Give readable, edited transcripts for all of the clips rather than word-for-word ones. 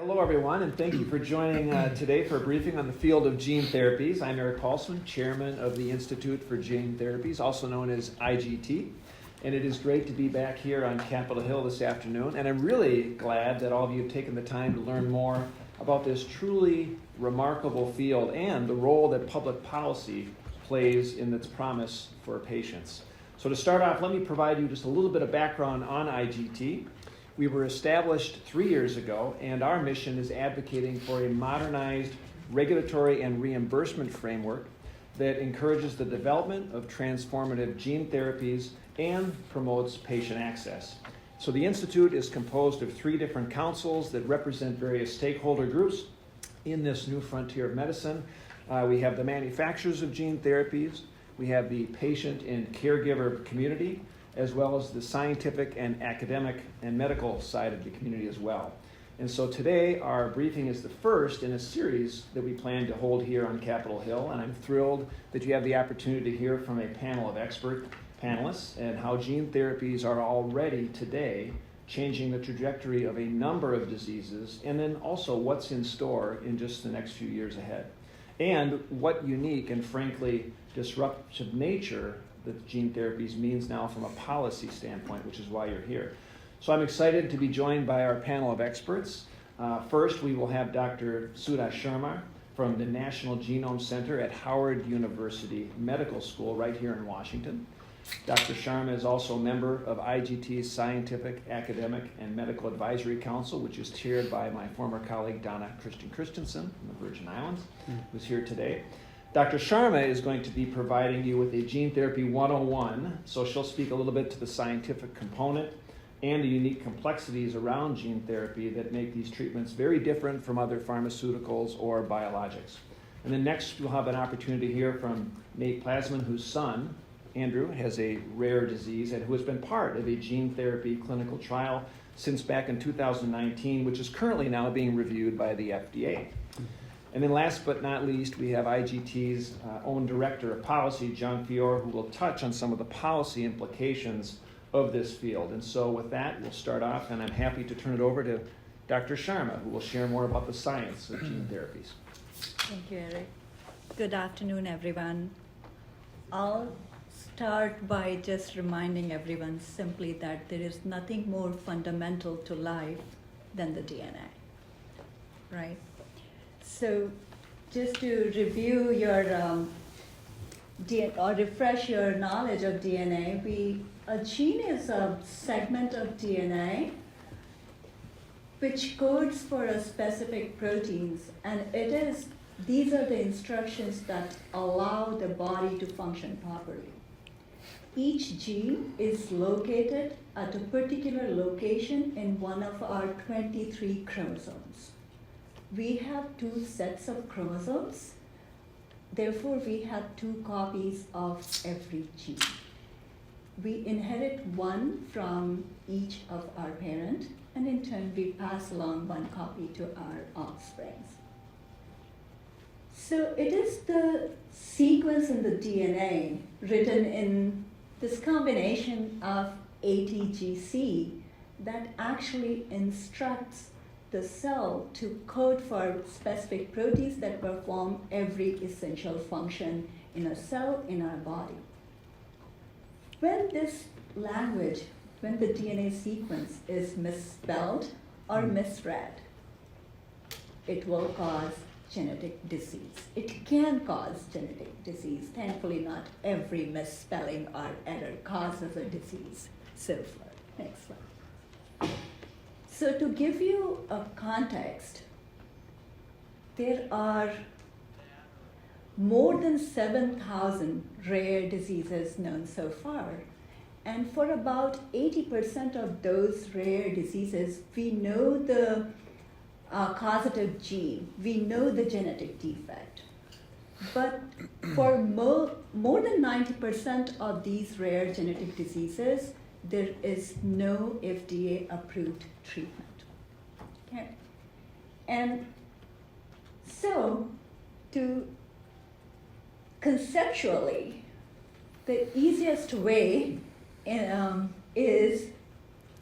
Hello, everyone, and thank you for joining today for a briefing on the field of gene therapies. I'm Erik Paulsen, Chairman of the Institute for Gene Therapies, also known as IGT. And it is great to be back here on Capitol Hill this afternoon. And I'm really glad that all of you have taken the time to learn more about this truly remarkable field and the role that public policy plays in its promise for patients. So to start off, let me provide you just a little bit of background on IGT. We were established 3 years ago, and our mission is advocating for a modernized regulatory and reimbursement framework that encourages the development of transformative gene therapies and promotes patient access. So the Institute is composed of 3 different councils that represent various stakeholder groups in this new frontier of medicine. We have the manufacturers of gene therapies, we have the patient and caregiver community, as well as the scientific and academic and medical side of the community as well. And so today our briefing is the first in a series that we plan to hold here on Capitol Hill, and I'm thrilled that you have the opportunity to hear from a panel of expert panelists and how gene therapies are already today changing the trajectory of a number of diseases, and then also what's in store in just the next few years ahead. And what unique and frankly disruptive nature that gene therapies means now from a policy standpoint, which is why you're here. So I'm excited to be joined by our panel of experts. First, we will have Dr. Sudha Sharma from the National Genome Center at Howard University Medical School right here in Washington. Dr. Sharma is also a member of IGT's Scientific, Academic, and Medical Advisory Council, which is chaired by my former colleague, Donna Christensen from the Virgin Islands, who's here today. Dr. Sharma is going to be providing you with a Gene Therapy 101, so she'll speak a little bit to the scientific component and the unique complexities around gene therapy that make these treatments very different from other pharmaceuticals or biologics. And then next we'll have an opportunity to hear from Nate Plasman, whose son, Andrew, has a rare disease and who has been part of a gene therapy clinical trial since back in 2019, which is currently now being reviewed by the FDA. And then last but not least, we have IGT's own Director of Policy, John Feore, who will touch on some of the policy implications of this field. And so with that, we'll start off, and I'm happy to turn it over to Dr. Sharma, who will share more about the science of gene therapies. Thank you, Erik. Good afternoon, everyone. I'll start by just reminding everyone simply that there is nothing more fundamental to life than the DNA, right? So just to review your or refresh your knowledge of DNA, a gene is a segment of DNA which codes for a specific proteins, and these are the instructions that allow the body to function properly. Each gene is located at a particular location in one of our 23 chromosomes. We have 2 sets of chromosomes, therefore we have 2 copies of every gene. We inherit one from each of our parent, and in turn we pass along 1 copy to our offspring. So it is the sequence in the DNA written in this combination of ATGC that actually instructs the cell to code for specific proteins that perform every essential function in a cell in our body. When this language, when the DNA sequence is misspelled or misread, it will cause genetic disease. It can cause genetic disease. Thankfully, not every misspelling or error causes a disease so far. Next slide. So to give you a context, there are more than 7,000 rare diseases known so far. And for about 80% of those rare diseases, we know the causative gene, we know the genetic defect. But for more than 90% of these rare genetic diseases, there is no FDA-approved treatment. Okay? And so, conceptually, the easiest way is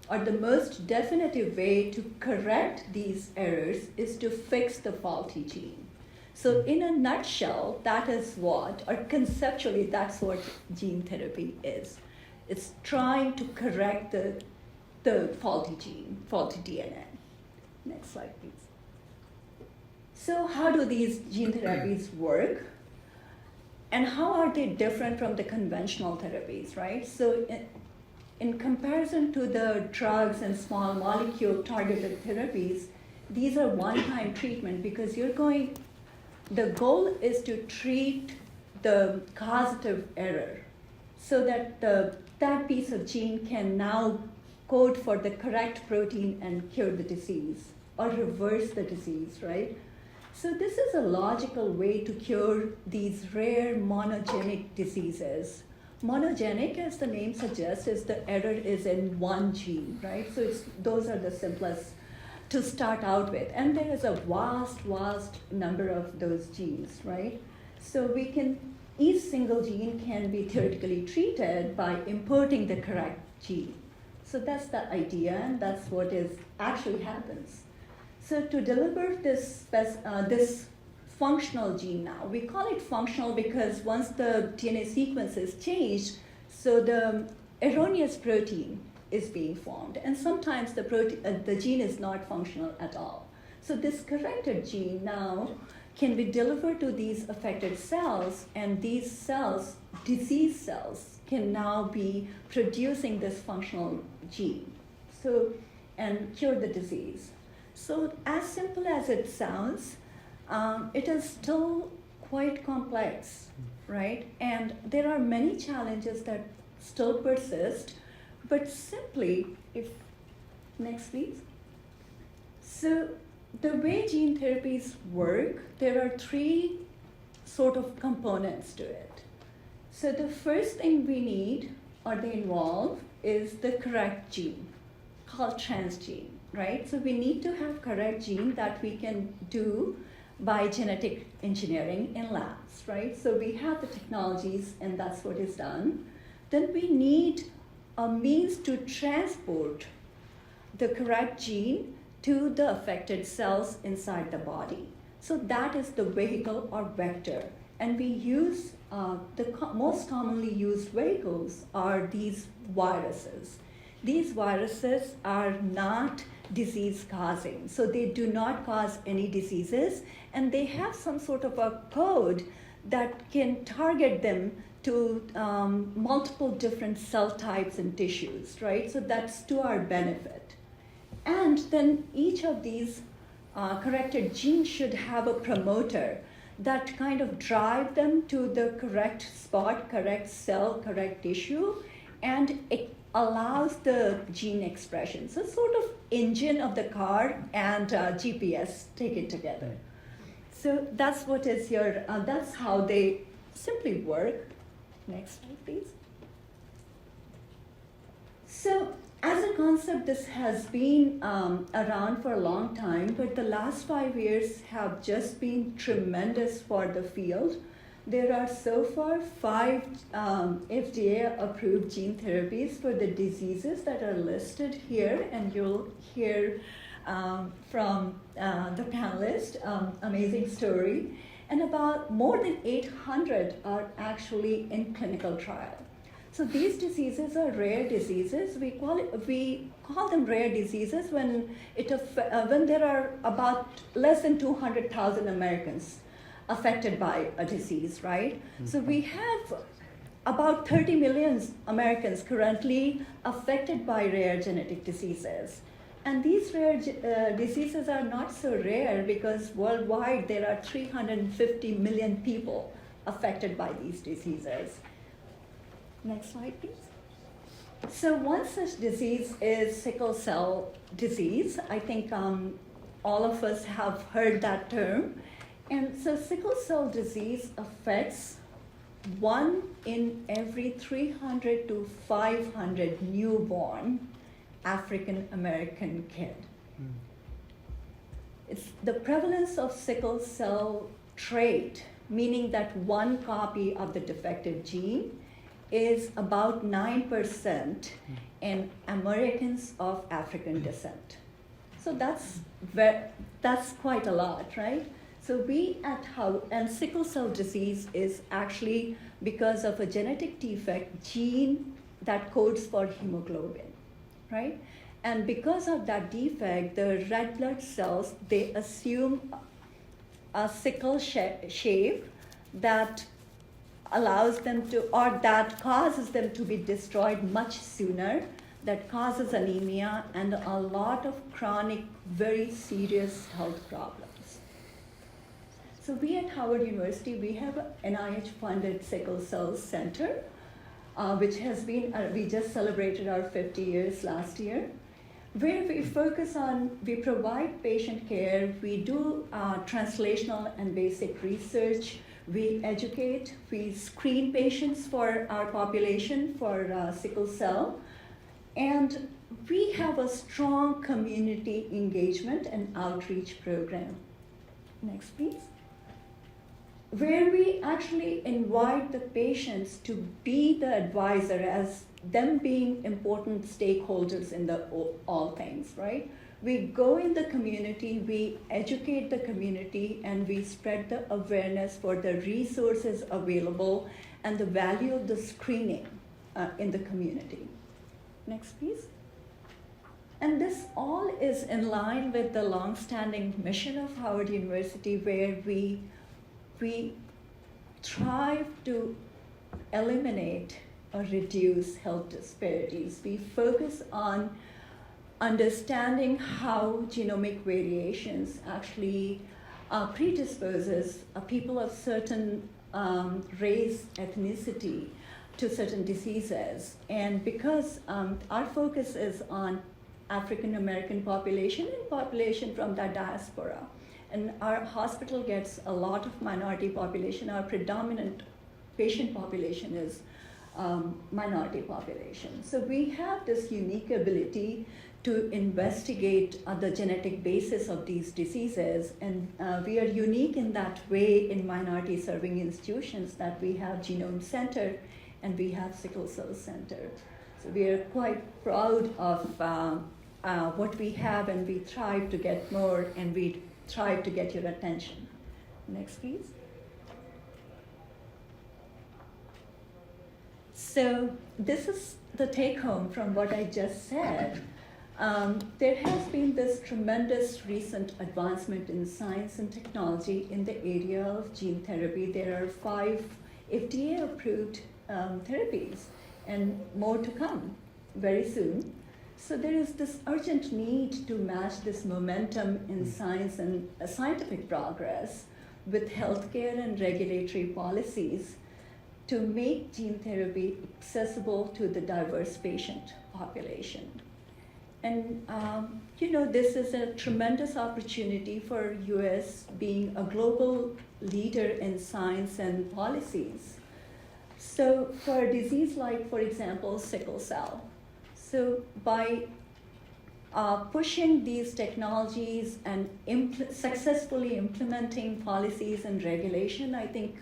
or the most definitive way to correct these errors is to fix the faulty gene. So in a nutshell, that is what, or conceptually, that's what gene therapy is. It's trying to correct the faulty gene, faulty DNA. Next slide, please. So how do these gene therapies work? And how are they different from the conventional therapies, right? So in comparison to the drugs and small molecule targeted therapies, these are one-time treatment because the goal is to treat the causative error so that that piece of gene can now code for the correct protein and cure the disease or reverse the disease, right? So this is a logical way to cure these rare monogenic diseases. Monogenic, as the name suggests, is the error is in one gene, right? So those are the simplest to start out with. And there is a vast, vast number of those genes, right? So each single gene can be theoretically treated by importing the correct gene. So that's the idea, and that's what actually happens. So to deliver this functional gene now, we call it functional because once the DNA sequence is changed, so the erroneous protein is being formed, and sometimes the gene is not functional at all. So this corrected gene now can be delivered to these affected cells, and these cells, disease cells, can now be producing this functional gene, and cure the disease. So as simple as it sounds, it is still quite complex, right? And there are many challenges that still persist, but simply, next please. So the way gene therapies work, there are three sort of components to it. So the first thing we need, or they involve, is the correct gene, called transgene, right? So we need to have correct gene that we can do by genetic engineering in labs, right? So we have the technologies, and that's what is done. Then we need a means to transport the correct gene to the affected cells inside the body. So that is the vehicle or vector. And we use, most commonly used vehicles are these viruses. These viruses are not disease-causing, so they do not cause any diseases, and they have some sort of a code that can target them to multiple different cell types and tissues, right? So that's to our benefit. And then each of these corrected genes should have a promoter that kind of drive them to the correct spot, correct cell, correct tissue, and it allows the gene expression. So sort of engine of the car and GPS taken together. So that's what is that's how they simply work. Next slide, please. So as a concept, this has been around for a long time, but the last 5 years have just been tremendous for the field. There are so far 5 FDA-approved gene therapies for the diseases that are listed here, and you'll hear from the panelist, amazing story. And about more than 800 are actually in clinical trial. So these diseases are rare diseases. We call them rare diseases when there are about less than 200,000 Americans affected by a disease, right? Mm-hmm. So we have about 30 million Americans currently affected by rare genetic diseases. And these rare diseases are not so rare because worldwide there are 350 million people affected by these diseases. Next slide, please. So one such disease is sickle cell disease. I think all of us have heard that term. And so sickle cell disease affects 1 in every 300 to 500 newborn African American kid. It's the prevalence of sickle cell trait, meaning that one copy of the defective gene, is about 9% in Americans of African descent. So that's quite a lot, right? So we at Howard, and sickle cell disease is actually because of a genetic defect gene that codes for hemoglobin, right? And because of that defect, the red blood cells, they assume a sickle shape that allows them to, or that causes them to be destroyed much sooner, that causes anemia and a lot of chronic, very serious health problems. So we at Howard University, we have an NIH-funded sickle cell center, which has been, we just celebrated our 50 years last year, where we focus on, we provide patient care, we do translational and basic research, we educate, we screen patients for our population for sickle cell, and we have a strong community engagement and outreach program. Next, please. Where we actually invite the patients to be the advisor as them being important stakeholders in the all things, right? We go in the community, we educate the community, and we spread the awareness for the resources available and the value of the screening in the community. Next, please. And this all is in line with the long-standing mission of Howard University, where we strive to eliminate or reduce health disparities. We focus on understanding how genomic variations actually predisposes people of certain race, ethnicity to certain diseases. And because our focus is on African American population and population from the diaspora, and our hospital gets a lot of minority population, our predominant patient population is minority population. So we have this unique ability to investigate the genetic basis of these diseases, and we are unique in that way in minority serving institutions that we have Genome Center and we have Sickle Cell Center. So we are quite proud of what we have, and we strive to get more, and we strive to get your attention. Next, please. So this is the take home from what I just said. There has been this tremendous recent advancement in science and technology in the area of gene therapy. There are 5 FDA-approved therapies, and more to come very soon. So there is this urgent need to match this momentum in science and scientific progress with healthcare and regulatory policies to make gene therapy accessible to the diverse patient population. And this is a tremendous opportunity for US being a global leader in science and policies. So for a disease like, for example, sickle cell, so by pushing these technologies and successfully implementing policies and regulation, I think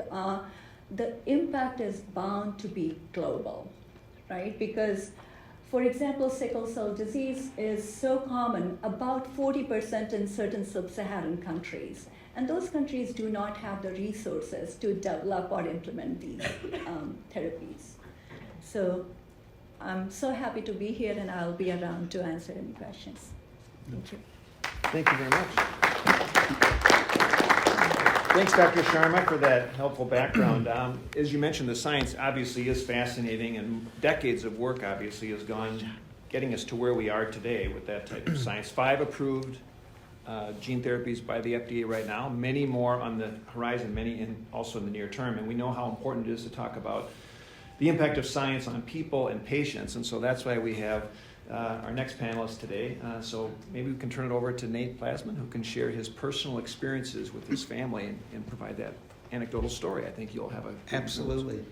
the impact is bound to be global, right? Because, for example, sickle cell disease is so common, about 40% in certain sub-Saharan countries. And those countries do not have the resources to develop or implement these therapies. So I'm so happy to be here, and I'll be around to answer any questions. Thank you. Thank you very much. Thanks, Dr. Sharma, for that helpful background. As you mentioned, the science obviously is fascinating, and decades of work obviously has gone getting us to where we are today with that type of science. 5 approved gene therapies by the FDA right now, many more on the horizon, many also in the near term, and we know how important it is to talk about the impact of science on people and patients, and so that's why we have our next panelist today. So maybe we can turn it over to Nate Plasman, who can share his personal experiences with his family and provide that anecdotal story. I think you'll have a... Absolutely.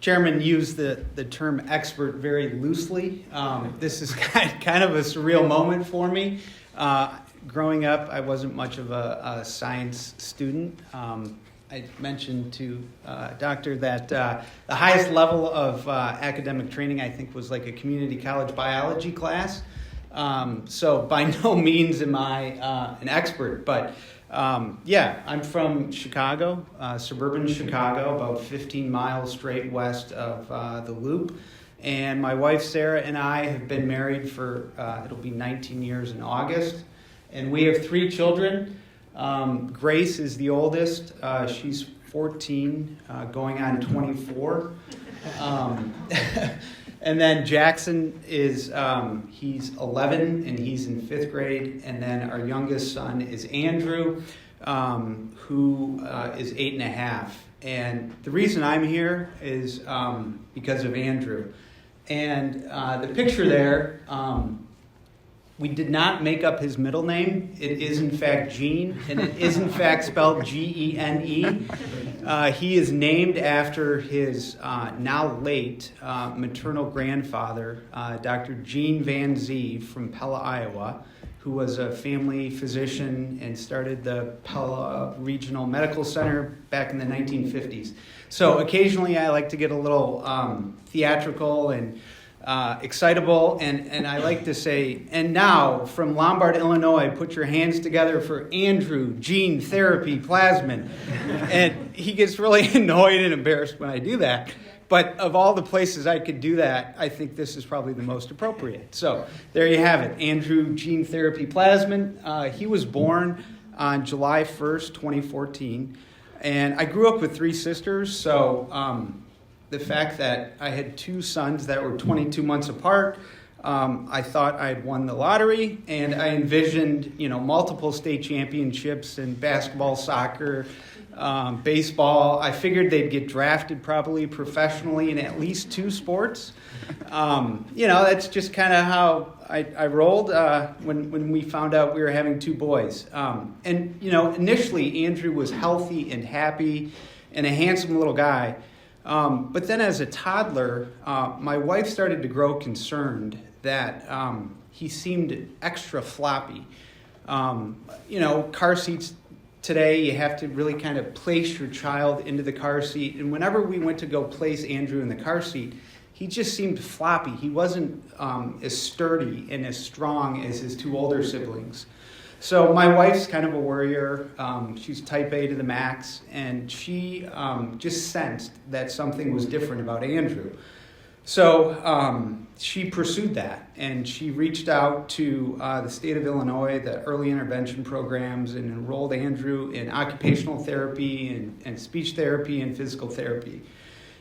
Chairman used the term expert very loosely. This is kind of a surreal moment for me. Growing up, I wasn't much of a science student. I mentioned to Doctor that the highest level of academic training, I think, was like a community college biology class. So by no means am I an expert, but I'm from Chicago, suburban Chicago, about 15 miles straight west of the Loop. And my wife, Sarah, and I have been married for, it'll be 19 years in August. And we have 3 children. Grace is the oldest. She's 14, going on 24. And then Jackson is, he's 11 and he's in 5th grade. And then our youngest son is Andrew, who is 8.5. And the reason I'm here is because of Andrew. And the picture there, we did not make up his middle name. It is, in fact, Gene, and it is, in fact, spelled Gene. He is named after his now late maternal grandfather, Dr. Gene Van Zee from Pella, Iowa, who was a family physician and started the Pella Regional Medical Center back in the 1950s. So occasionally I like to get a little theatrical and excitable, and I like to say, and now from Lombard, Illinois, put your hands together for Andrew Gene Therapy Plasman. And he gets really annoyed and embarrassed when I do that. But of all the places I could do that, I think this is probably the most appropriate. So there you have it, Andrew Gene Therapy Plasman. He was born on July 1st, 2014. And I grew up with 3 sisters, so the fact that I had 2 sons that were 22 months apart, I thought I had won the lottery, and I envisioned, multiple state championships in basketball, soccer, baseball. I figured they'd get drafted probably professionally in at least 2 sports. That's just kind of how I rolled when we found out we were having 2 boys. Initially Andrew was healthy and happy and a handsome little guy. But then as a toddler, my wife started to grow concerned that he seemed extra floppy. Car seats today, you have to really kind of place your child into the car seat. And whenever we went to go place Andrew in the car seat, he just seemed floppy. He wasn't as sturdy and as strong as his 2 older siblings. So my wife's kind of a worrier. She's type A to the max, and she just sensed that something was different about Andrew. So she pursued that, and she reached out to the state of Illinois, the early intervention programs, and enrolled Andrew in occupational therapy and speech therapy and physical therapy.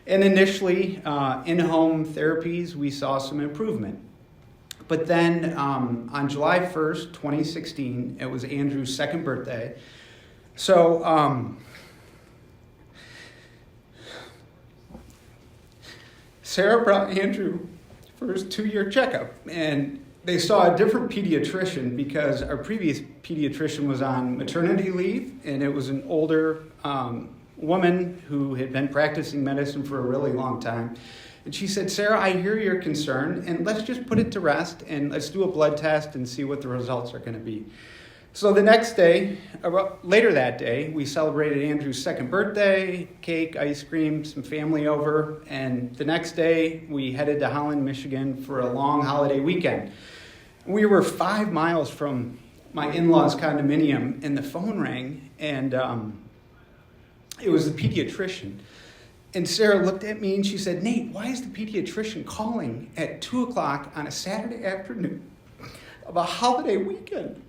And initially, in-home therapies, we saw some improvement. But then on July 1st, 2016, it was Andrew's 2nd birthday. So Sarah brought Andrew for his 2-year checkup, and they saw a different pediatrician because our previous pediatrician was on maternity leave, and it was an older woman who had been practicing medicine for a really long time. And she said, Sarah, I hear your concern, and let's just put it to rest, and let's do a blood test and see what the results are going to be. So the next day, later that day, we celebrated Andrew's 2nd birthday, cake, ice cream, some family over, and the next day, we headed to Holland, Michigan for a long holiday weekend. We were 5 miles from my in-laws' condominium, and the phone rang, and it was the pediatrician. And Sarah looked at me and she said, Nate, why is the pediatrician calling at 2 o'clock on a Saturday afternoon of a holiday weekend?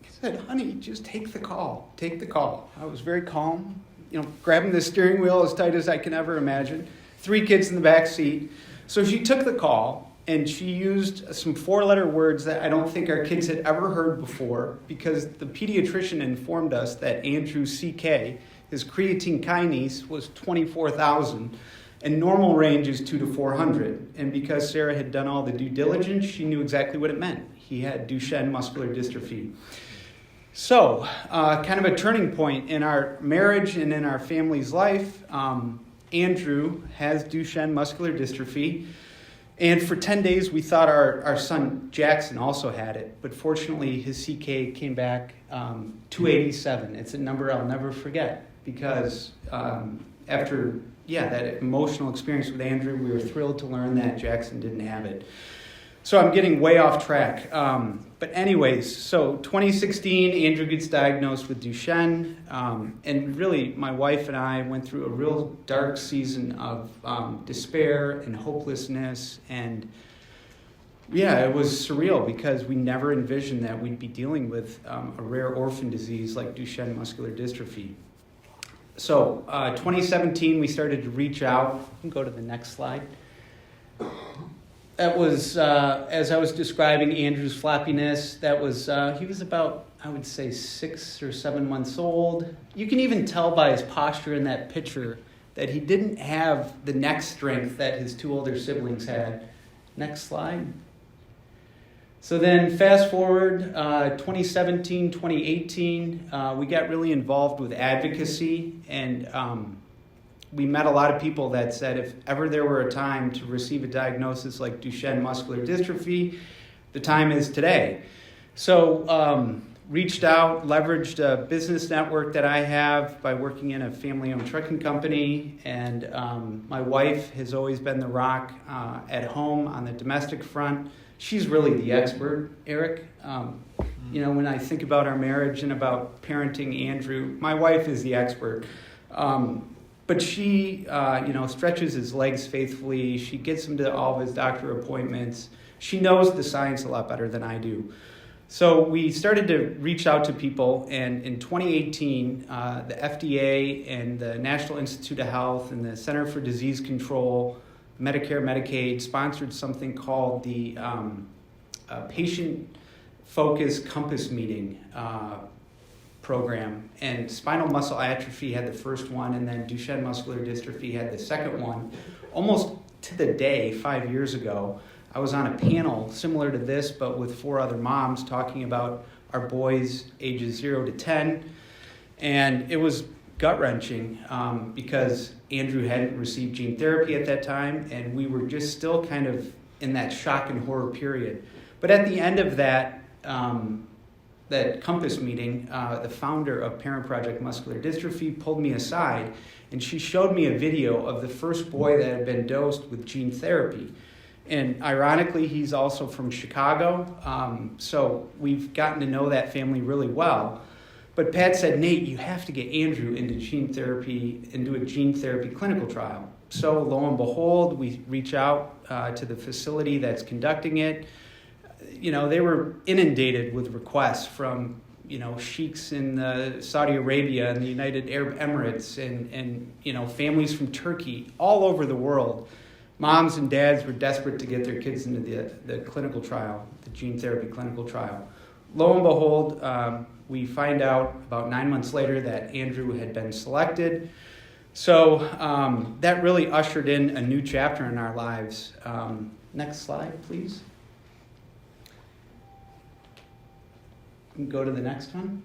I said, honey, just take the call. Take the call. I was very calm, grabbing the steering wheel as tight as I can ever imagine. 3 kids in the back seat. So she took the call and she used some 4-letter words that I don't think our kids had ever heard before, because the pediatrician informed us that Andrew's CK, his creatine kinase, was 24,000, and normal range is 200 to 400. And because Sarah had done all the due diligence, she knew exactly what it meant. He had Duchenne muscular dystrophy. So, kind of a turning point in our marriage and in our family's life. Andrew has Duchenne muscular dystrophy. And for 10 days, we thought our son Jackson also had it. But fortunately, his CK came back 287. It's a number I'll never forget. because after that emotional experience with Andrew, we were thrilled to learn that Jackson didn't have it. So I'm getting way off track. But anyways, so 2016, Andrew gets diagnosed with Duchenne. And really, my wife and I went through a real dark season of despair and hopelessness. And it was surreal because we never envisioned that we'd be dealing with a rare orphan disease like Duchenne muscular dystrophy. So 2017, we started to reach out. You can go to the next slide. That was, as I was describing Andrew's flappiness, that was, he was about, I would say, 6 or 7 months old. You can even tell by his posture in that picture that he didn't have the neck strength that his 2 older siblings had. Next slide. So then fast forward, 2017, 2018, we got really involved with advocacy, and we met a lot of people that said if ever there were a time to receive a diagnosis like Duchenne muscular dystrophy, the time is today. So reached out, leveraged a business network that I have by working in a family-owned trucking company, and my wife has always been the rock at home on the domestic front. She's really the expert, Erik. When I think about our marriage and about parenting Andrew, my wife is the expert. But she, stretches his legs faithfully. She gets him to all of his doctor appointments. She knows the science a lot better than I do. So we started to reach out to people, and in 2018, the FDA and the National Institute of Health and the Center for Disease Control, Medicare, Medicaid, sponsored something called the Patient Focus Compass Meeting program, and spinal muscle atrophy had the first one, and then Duchenne muscular dystrophy had the second one. Almost to the day, 5 years ago, I was on a panel similar to this, but with 4 other moms talking about our boys ages 0 to 10, and it was gut-wrenching because Andrew hadn't received gene therapy at that time, and we were just still kind of in that shock and horror period. But at the end of that Compass meeting, the founder of Parent Project Muscular Dystrophy pulled me aside, and she showed me a video of the first boy that had been dosed with gene therapy. And ironically, he's also from Chicago, so we've gotten to know that family really well. But Pat said, Nate, you have to get Andrew into gene therapy, into a gene therapy clinical trial. So lo and behold, we reach out to the facility that's conducting it. They were inundated with requests from, sheiks in Saudi Arabia and the United Arab Emirates and families from Turkey, all over the world. Moms and dads were desperate to get their kids into the clinical trial, the gene therapy clinical trial. Lo and behold, we find out about 9 months later that Andrew had been selected. So that really ushered in a new chapter in our lives. Next slide, please. Go to the next one.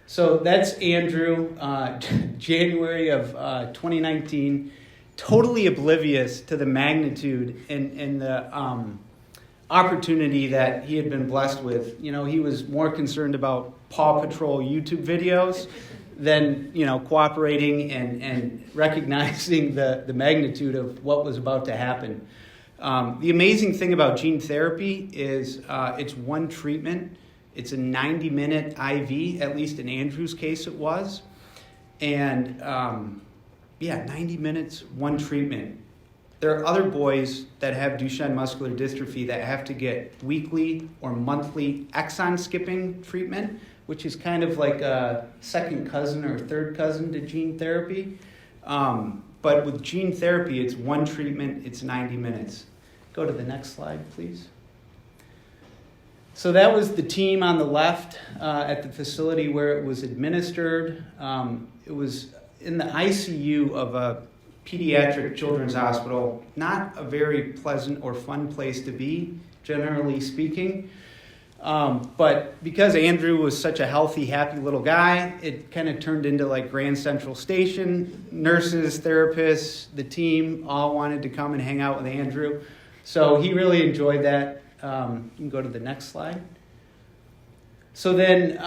So that's Andrew, January of 2019, totally oblivious to the magnitude and the opportunity that he had been blessed with. He was more concerned about Paw Patrol YouTube videos than, cooperating and recognizing the magnitude of what was about to happen. The amazing thing about gene therapy is it's one treatment. It's a 90-minute IV, at least in Andrew's case it was. And 90 minutes, one treatment. There are other boys that have Duchenne muscular dystrophy that have to get weekly or monthly exon skipping treatment, which is kind of like a second cousin or third cousin to gene therapy. But with gene therapy, it's one treatment, it's 90 minutes. Go to the next slide, please. So that was the team on the left at the facility where it was administered. It was in the ICU of a pediatric children's hospital. Not a very pleasant or fun place to be, generally speaking. But because Andrew was such a healthy, happy little guy, it kind of turned into like Grand Central Station. Nurses, therapists, the team all wanted to come and hang out with Andrew. So he really enjoyed that. You can go to the next slide. So then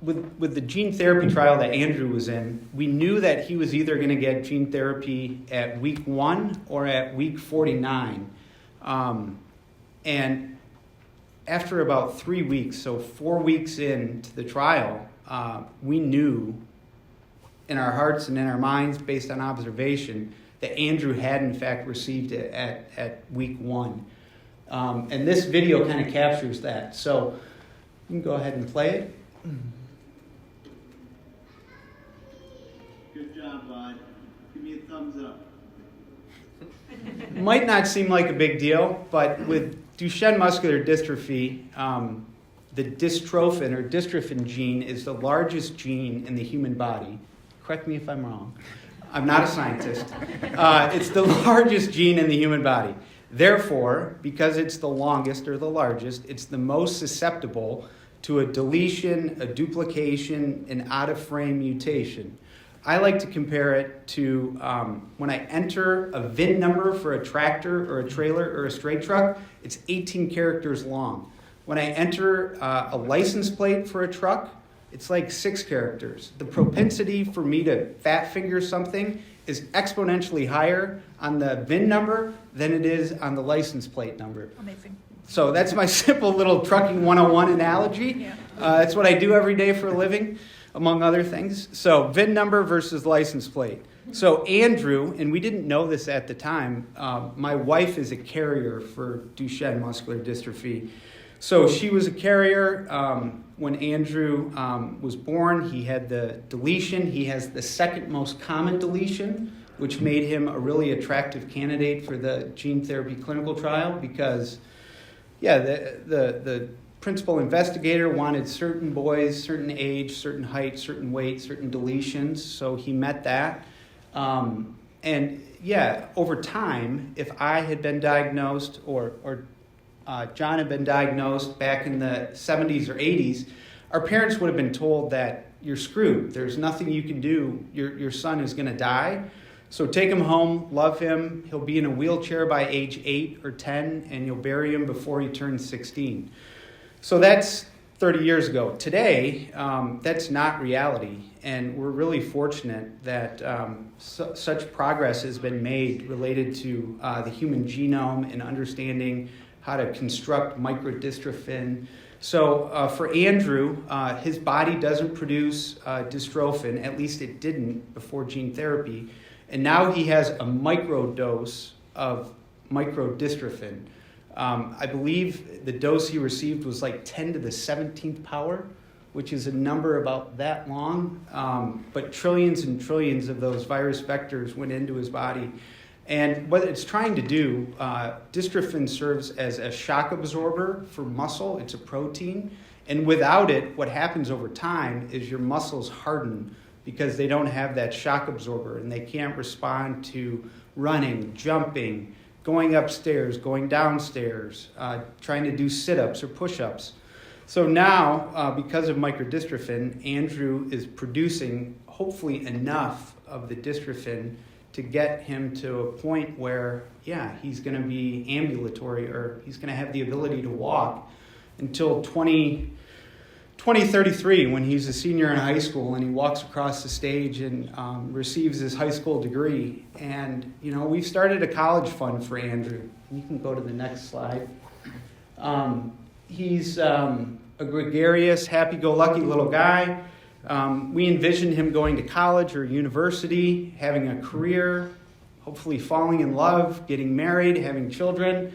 with the gene therapy trial that Andrew was in, we knew that he was either going to get gene therapy at week 1 or at week 49. And after about 3 weeks, so 4 weeks into the trial, we knew in our hearts and in our minds, based on observation, that Andrew had in fact received it at week 1. And this video kind of captures that. So you can go ahead and play it. Good job, bud. Give me a thumbs up. Might not seem like a big deal, but with Duchenne muscular dystrophy, the dystrophin or dystrophin gene is the largest gene in the human body. Correct me if I'm wrong. I'm not a scientist. It's the largest gene in the human body. Therefore, because it's the longest or the largest, it's the most susceptible to a deletion, a duplication, an out-of-frame mutation. I like to compare it to when I enter a VIN number for a tractor or a trailer or a straight truck, it's 18 characters long. When I enter a license plate for a truck, it's like 6 characters. The propensity for me to fat finger something is exponentially higher on the VIN number than it is on the license plate number. Amazing. So that's my simple little trucking 101 analogy. Yeah. That's what I do every day for a living, among other things. So VIN number versus license plate. So Andrew, and we didn't know this at the time, my wife is a carrier for Duchenne muscular dystrophy. So she was a carrier. When Andrew was born, he had the deletion. He has the second most common deletion, which made him a really attractive candidate for the gene therapy clinical trial because, the principal investigator wanted certain boys, certain age, certain height, certain weight, certain deletions, so he met that. Over time, if I had been diagnosed or John had been diagnosed back in the 70s or 80s, our parents would have been told that you're screwed. There's nothing you can do. Your son is going to die. So take him home, love him. He'll be in a wheelchair by age 8 or 10, and you'll bury him before he turns 16. So that's 30 years ago. Today, that's not reality. And we're really fortunate that such progress has been made related to the human genome and understanding how to construct microdystrophin. So for Andrew, his body doesn't produce dystrophin, at least it didn't before gene therapy, and now he has a microdose of microdystrophin. I believe the dose he received was like 10 to the 17th power, which is a number about that long, but trillions and trillions of those virus vectors went into his body. And what it's trying to do, dystrophin serves as a shock absorber for muscle. It's a protein. And without it, what happens over time is your muscles harden because they don't have that shock absorber and they can't respond to running, jumping, going upstairs, going downstairs, trying to do sit-ups or push-ups. So now, because of microdystrophin, Andrew is producing hopefully enough of the dystrophin to get him to a point where, he's going to be ambulatory or he's going to have the ability to walk until 2033 when he's a senior in high school and he walks across the stage and receives his high school degree. And, we've started a college fund for Andrew. You can go to the next slide. He's a gregarious, happy-go-lucky little guy. We envision him going to college or university, having a career, hopefully falling in love, getting married, having children.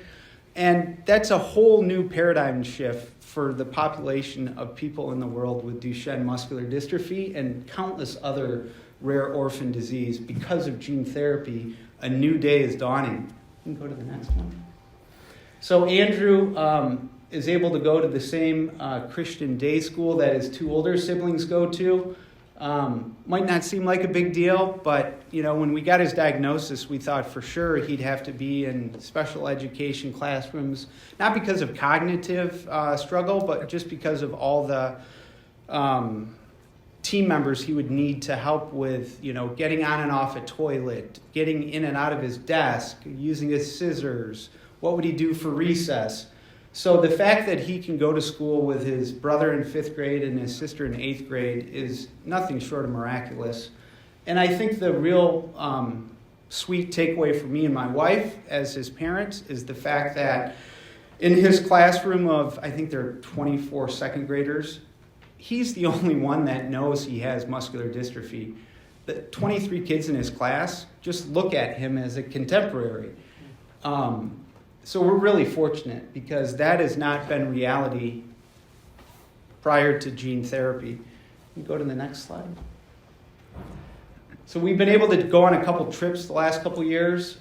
And that's a whole new paradigm shift for the population of people in the world with Duchenne muscular dystrophy and countless other rare orphan disease. Because of gene therapy, a new day is dawning. You can go to the next one. So Andrew is able to go to the same Christian day school that his 2 older siblings go to. Might not seem like a big deal, but when we got his diagnosis, we thought for sure he'd have to be in special education classrooms, not because of cognitive struggle, but just because of all the team members he would need to help with, getting on and off a toilet, getting in and out of his desk, using his scissors. What would he do for recess? So the fact that he can go to school with his brother in 5th grade and his sister in 8th grade is nothing short of miraculous. And I think the real sweet takeaway for me and my wife as his parents is the fact that in his classroom of, I think there are 24 second graders, he's the only one that knows he has muscular dystrophy. The 23 kids in his class just look at him as a contemporary. So we're really fortunate because that has not been reality prior to gene therapy. Can you go to the next slide? So we've been able to go on a couple trips the last couple years.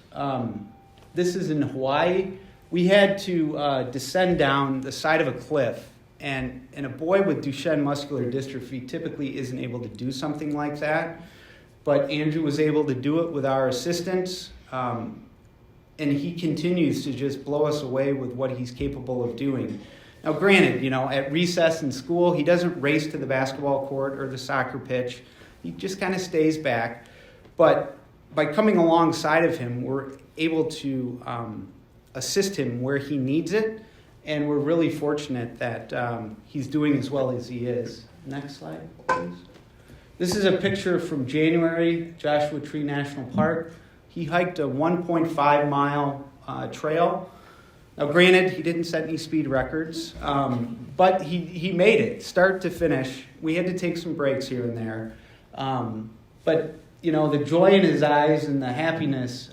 This is in Hawaii. We had to descend down the side of a cliff, and a boy with Duchenne muscular dystrophy typically isn't able to do something like that. But Andrew was able to do it with our assistance, and he continues to just blow us away with what he's capable of doing. Now, granted, at recess in school, he doesn't race to the basketball court or the soccer pitch. He just kind of stays back. But by coming alongside of him, we're able to assist him where he needs it, and we're really fortunate that he's doing as well as he is. Next slide, please. This is a picture from January, Joshua Tree National Park. He hiked a 1.5-mile trail. Now, granted, he didn't set any speed records, but he made it, start to finish. We had to take some breaks here and there. But, the joy in his eyes and the happiness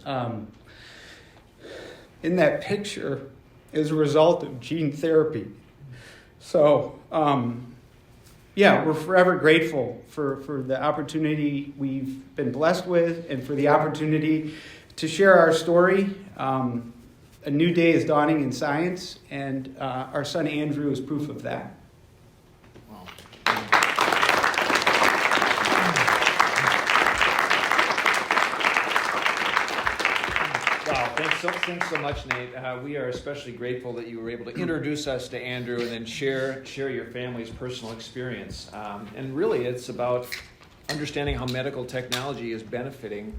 in that picture is a result of gene therapy. So, we're forever grateful for the opportunity we've been blessed with and for the opportunity to share our story. A new day is dawning in science, and our son Andrew is proof of that. Wow. Wow, thanks so much, Nate. We are especially grateful that you were able to introduce us to Andrew and then share your family's personal experience. And really, it's about understanding how medical technology is benefiting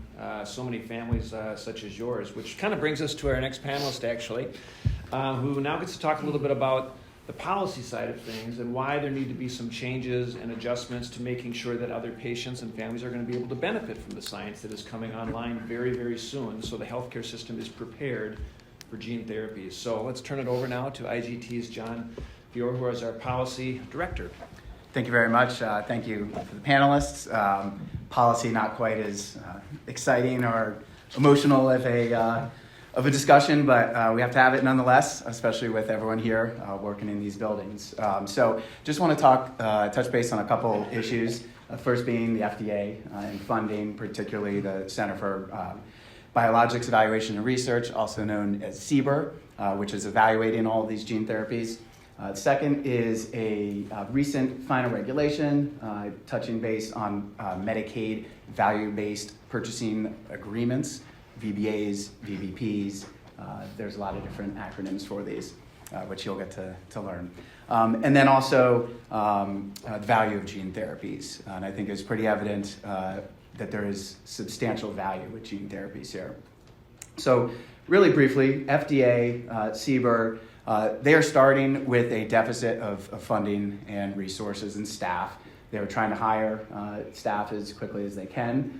so many families such as yours, which kind of brings us to our next panelist, actually, who now gets to talk a little bit about the policy side of things and why there need to be some changes and adjustments to making sure that other patients and families are going to be able to benefit from the science that is coming online very, very soon, so the healthcare system is prepared for gene therapies. So let's turn it over now to IGT's John Feore, who is our policy director. Thank you very much. Thank you for the panelists. Policy not quite as exciting or emotional of a discussion, but we have to have it nonetheless, especially with everyone here working in these buildings. So just want to touch base on a couple issues. First being the FDA and funding, particularly the Center for Biologics Evaluation and Research, also known as CBER, which is evaluating all of these gene therapies. Second is a recent final regulation touching base on Medicaid value-based purchasing agreements, VBAs, VBPs. There's a lot of different acronyms for these, which you'll get to learn. And then also the value of gene therapies. And I think it's pretty evident that there is substantial value with gene therapies here. So really briefly, FDA, CBER, they are starting with a deficit of funding and resources and staff. They're trying to hire staff as quickly as they can.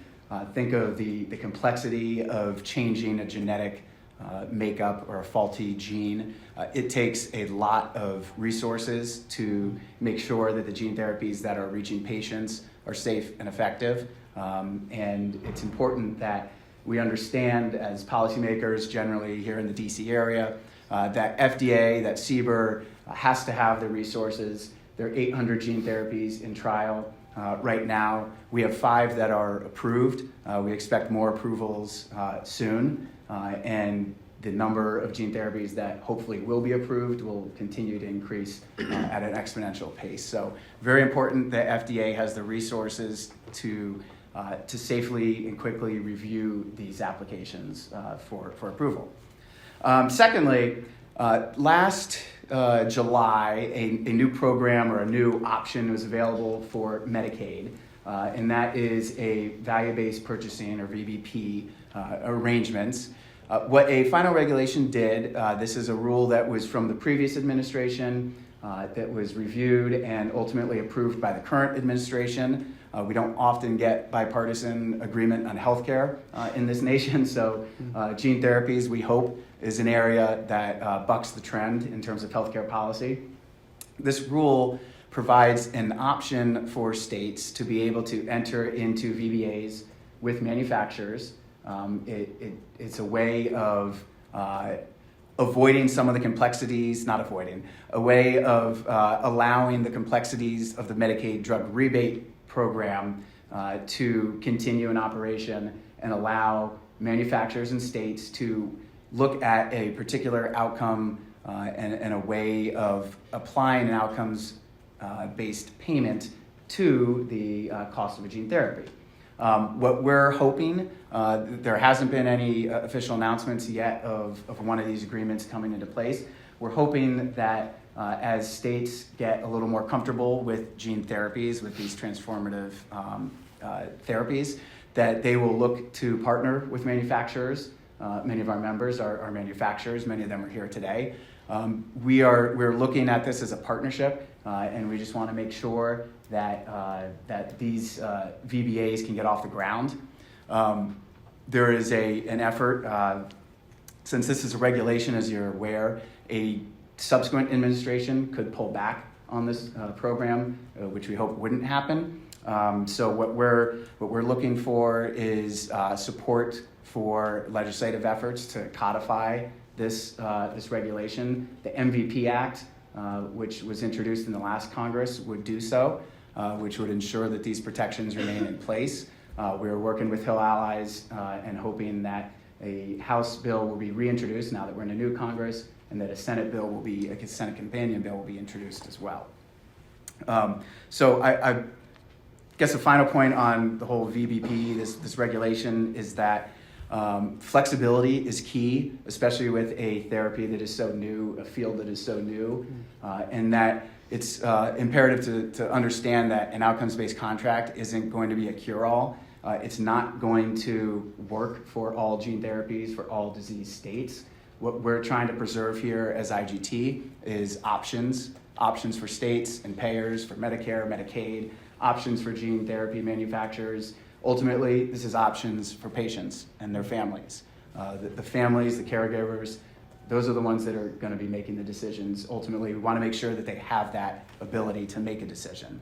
Think of the complexity of changing a genetic makeup or a faulty gene. It takes a lot of resources to make sure that the gene therapies that are reaching patients are safe and effective. And it's important that we understand as policymakers generally here in the DC area that FDA, that CBER has to have the resources. There are 800 gene therapies in trial right now. We have 5 that are approved. We expect more approvals soon. And the number of gene therapies that hopefully will be approved will continue to increase at an exponential pace. So very important that FDA has the resources to safely and quickly review these applications for approval. Secondly, last July, a new program or a new option was available for Medicaid, and that is a value-based purchasing or VBP arrangements. What a final regulation did, this is a rule that was from the previous administration, that was reviewed and ultimately approved by the current administration. We don't often get bipartisan agreement on healthcare in this nation, so gene therapies, we hope, is an area that bucks the trend in terms of healthcare policy. This rule provides an option for states to be able to enter into VBAs with manufacturers. It's a way of avoiding some of the complexities, not avoiding, a way of allowing the complexities of the Medicaid drug rebate program to continue in operation and allow manufacturers and states to look at a particular outcome and a way of applying an outcomes-based payment to the cost of a gene therapy. What we're hoping, there hasn't been any official announcements yet of one of these agreements coming into place. We're hoping that as states get a little more comfortable with gene therapies, with these transformative therapies, that they will look to partner with manufacturers. Many of our members are manufacturers. Many of them are here today. We're looking at this as a partnership, and we just want to make sure that these VBAs can get off the ground. There is an effort, since this is a regulation, as you're aware, a subsequent administration could pull back on this program, which we hope wouldn't happen. So what we're looking for is support for legislative efforts to codify this regulation. The MVP Act, which was introduced in the last Congress, would do so, which would ensure that these protections remain in place. We're working with Hill allies and hoping that a House bill will be reintroduced now that we're in a new Congress, and that a Senate Senate companion bill will be introduced as well. So I guess the final point on the whole VBP, this regulation, is that flexibility is key, especially with a therapy that is so new, a field that is so new, and that it's imperative to understand that an outcomes-based contract isn't going to be a cure-all. It's not going to work for all gene therapies, for all disease states. What we're trying to preserve here as IGT is options for states and payers, for Medicare, Medicaid, options for gene therapy manufacturers. Ultimately, this is options for patients and their families. The families, the caregivers, those are the ones that are going to be making the decisions. Ultimately, we want to make sure that they have that ability to make a decision.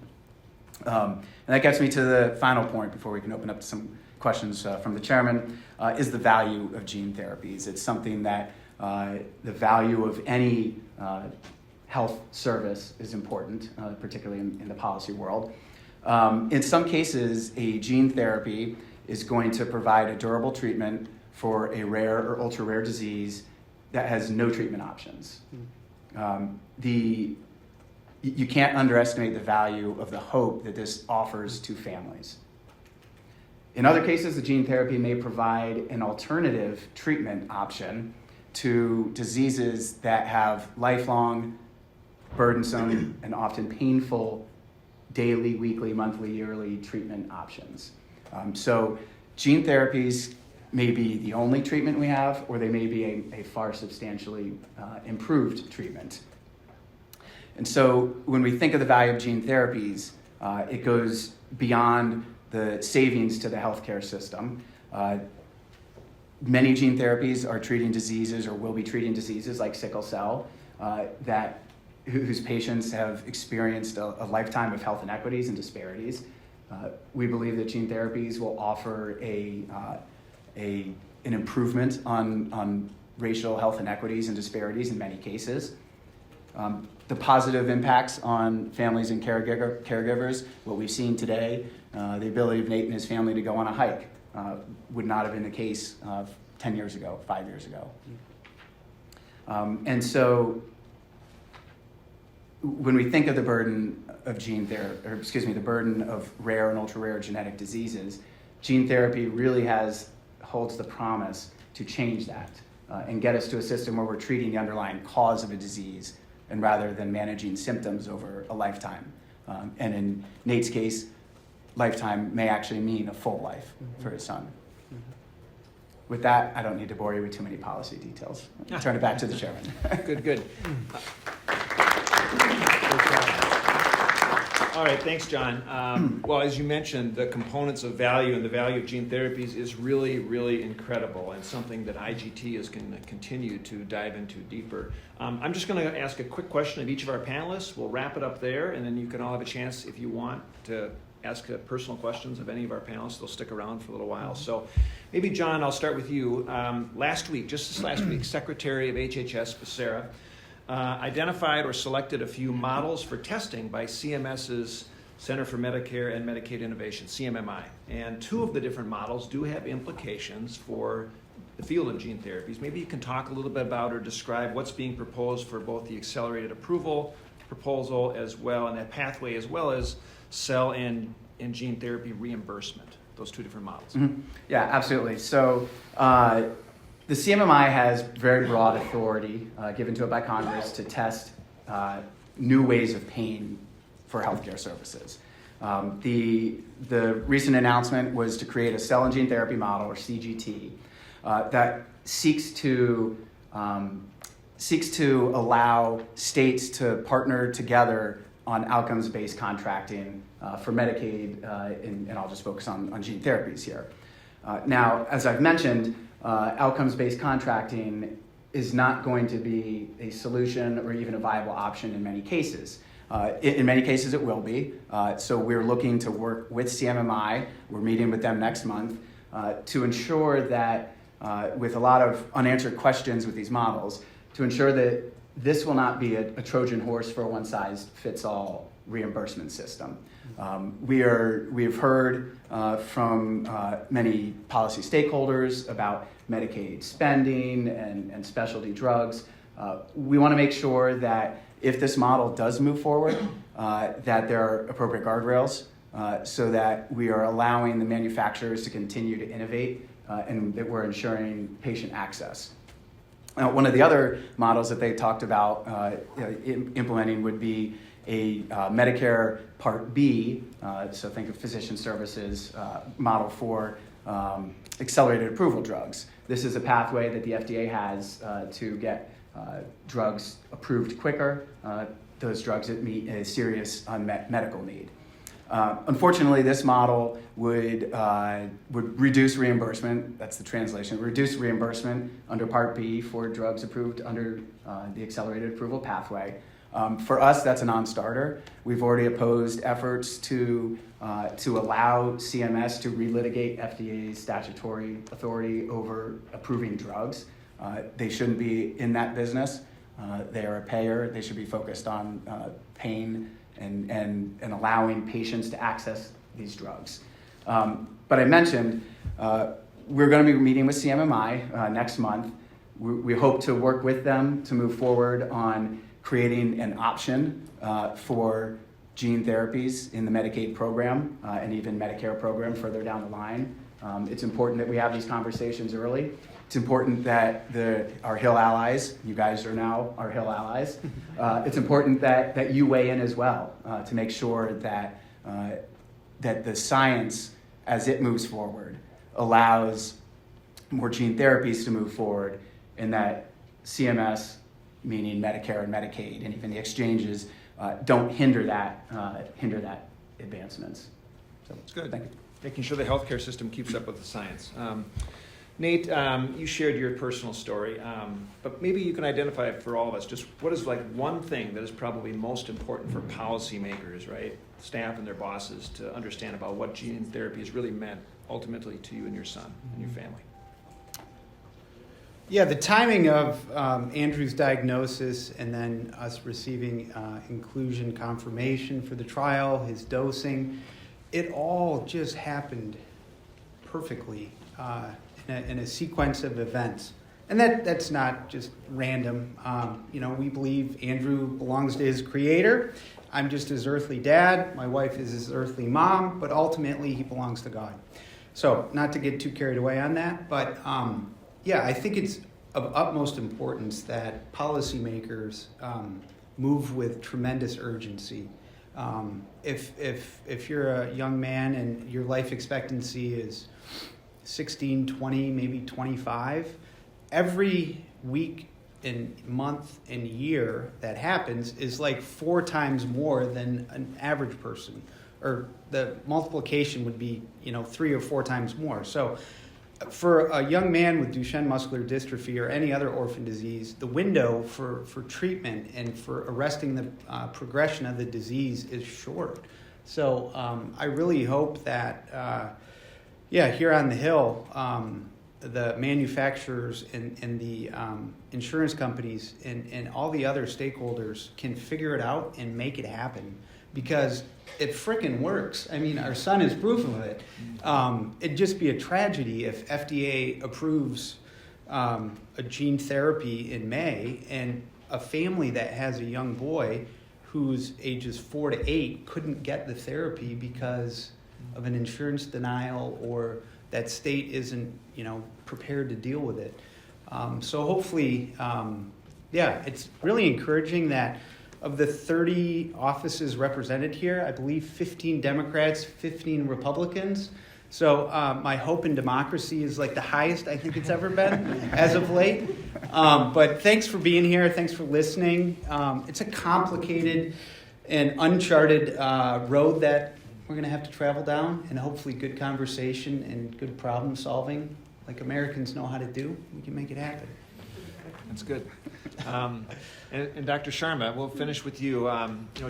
And that gets me to the final point before we can open up to some questions from the chairman, is the value of gene therapies. It's something that the value of any health service is important, particularly in the policy world. In some cases, a gene therapy is going to provide a durable treatment for a rare or ultra-rare disease that has no treatment options. You can't underestimate the value of the hope that this offers to families. In other cases, the gene therapy may provide an alternative treatment option to diseases that have lifelong, burdensome, and often painful daily, weekly, monthly, yearly treatment options. So gene therapies may be the only treatment we have, or they may be a far substantially improved treatment. And so when we think of the value of gene therapies, it goes beyond the savings to the healthcare system. Many gene therapies are treating diseases or will be treating diseases like sickle cell whose patients have experienced a lifetime of health inequities and disparities. We believe that gene therapies will offer an improvement on racial health inequities and disparities in many cases. The positive impacts on families and caregivers, what we've seen today, the ability of Nate and his family to go on a hike would not have been the case 10 years ago, 5 years ago. And so when we think of the burden of the burden of rare and ultra-rare genetic diseases, gene therapy really holds the promise to change that and get us to a system where we're treating the underlying cause of a disease, and rather than managing symptoms over a lifetime. And in Nate's case, lifetime may actually mean a full life for his son. with that, I don't need to bore you with too many policy details. I'll turn it back to the chairman. Good. All right, thanks, John. Well, as you mentioned, the components of value and the value of gene therapies is really, really incredible and something that IGT is going to continue to dive into deeper. I'm just going to ask a quick question of each of our panelists. We'll wrap it up there, and then you can all have a chance, if you want, to ask personal questions of any of our panelists. They'll stick around for a little while. So maybe, John, I'll start with you. Last week, Secretary of HHS Becerra identified or selected a few models for testing by CMS's Center for Medicare and Medicaid Innovation, CMMI. And two of the different models do have implications for the field of gene therapies. Maybe you can talk a little bit about or describe what's being proposed for both the accelerated approval proposal as well, and that pathway, as well as cell and gene therapy reimbursement, those two different models. Mm-hmm. Yeah, absolutely. So the CMMI has very broad authority given to it by Congress to test new ways of paying for healthcare services. The recent announcement was to create a cell and gene therapy model, or CGT, that seeks to allow states to partner together on outcomes-based contracting for Medicaid, and I'll just focus on gene therapies here. Now, as I've mentioned, outcomes-based contracting is not going to be a solution or even a viable option in many cases. In many cases, it will be. So we're looking to work with CMMI. We're meeting with them next month to ensure that, with a lot of unanswered questions with these models, to ensure that this will not be a Trojan horse for a one-size-fits-all reimbursement system. We have heard from many policy stakeholders about Medicaid spending and specialty drugs. We want to make sure that if this model does move forward, that there are appropriate guardrails so that we are allowing the manufacturers to continue to innovate and that we're ensuring patient access. One of the other models that they talked about implementing would be a Medicare Part B, so think of physician services model for accelerated approval drugs. This is a pathway that the FDA has to get drugs approved quicker, those drugs that meet a serious unmet medical need. Unfortunately, this model would reduce reimbursement, that's the translation, reduce reimbursement under Part B for drugs approved under the accelerated approval pathway. For us, that's a non-starter. We've already opposed efforts to allow CMS to relitigate FDA's statutory authority over approving drugs. They shouldn't be in that business. They are a payer. They should be focused on pain and allowing patients to access these drugs. But I mentioned we're going to be meeting with CMMI next month. We hope to work with them to move forward on creating an option for gene therapies in the Medicaid program and even Medicare program further down the line. It's important that we have these conversations early. It's important that our Hill allies, you guys are now our Hill allies, it's important that you weigh in as well to make sure that the science, as it moves forward, allows more gene therapies to move forward, and that CMS, meaning Medicare and Medicaid, and even the exchanges, don't hinder that advancements. So That's good. Thank you. Making sure the healthcare system keeps up with the science. Nate, you shared your personal story, but maybe you can identify for all of us just what is like one thing that is probably most important for policymakers, right, staff and their bosses to understand about what gene therapy has really meant ultimately to you and your son and your family. Yeah, the timing of Andrew's diagnosis and then us receiving inclusion confirmation for the trial, his dosing, it all just happened perfectly in a sequence of events. And that's not just random. We believe Andrew belongs to his creator. I'm just his earthly dad. My wife is his earthly mom, but ultimately he belongs to God. So not to get too carried away on that, but I think it's of utmost importance that policymakers move with tremendous urgency. If you're a young man and your life expectancy is 16, 20, maybe 25. Every week and month and year that happens is like 4 times more than an average person, or the multiplication would be 3 or 4 times more. So for a young man with Duchenne muscular dystrophy or any other orphan disease, the window for treatment and for arresting the progression of the disease is short. So I really hope that here on the Hill, the manufacturers and the insurance companies and all the other stakeholders can figure it out and make it happen, because it frickin' works. I mean, our son is proof of it. It'd just be a tragedy if FDA approves a gene therapy in May and a family that has a young boy whose ages 4 to 8 couldn't get the therapy because of an insurance denial, or that state isn't, prepared to deal with it. So hopefully, it's really encouraging that of the 30 offices represented here, I believe 15 Democrats, 15 Republicans. So my hope in democracy is like the highest I think it's ever been as of late. But thanks for being here. Thanks for listening. It's a complicated and uncharted road that we're going to have to travel down, and hopefully good conversation and good problem solving like Americans know how to do. We can make it happen. That's good. And Dr. Sharma, we'll finish with you.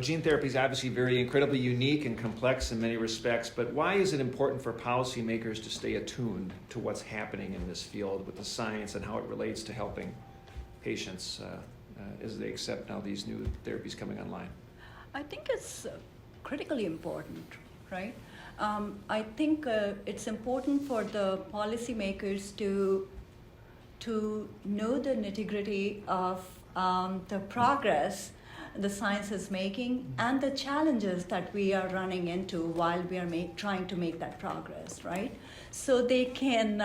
Gene therapy is obviously very incredibly unique and complex in many respects, but why is it important for policymakers to stay attuned to what's happening in this field with the science and how it relates to helping patients as they accept now these new therapies coming online? I think it's critically important, right? I think it's important for the policymakers to know the nitty-gritty of the progress the science is making and the challenges that we are running into while we are trying to make that progress, right? So they can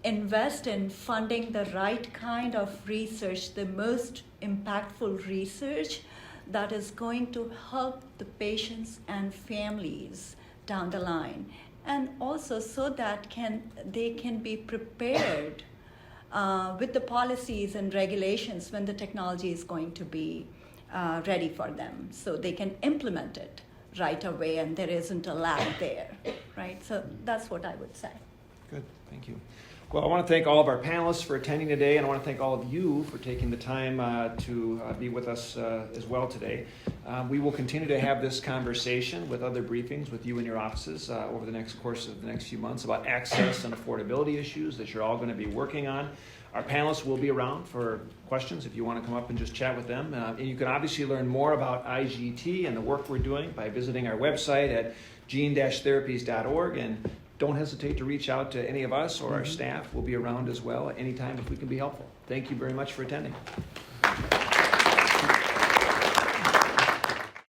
invest in funding the right kind of research, the most impactful research that is going to help the patients and families down the line, and also so that they can be prepared with the policies and regulations when the technology is going to be ready for them, so they can implement it right away and there isn't a lag there, right? So that's what I would say. Good, thank you. Well, I want to thank all of our panelists for attending today, and I want to thank all of you for taking the time to be with us as well today. We will continue to have this conversation with other briefings with you in your offices over the course of the next few months about access and affordability issues that you're all going to be working on. Our panelists will be around for questions if you want to come up and just chat with them. And you can obviously learn more about IGT and the work we're doing by visiting our website at gene-therapies.org, and don't hesitate to reach out to any of us or our staff. We'll be around as well at any time if we can be helpful. Thank you very much for attending.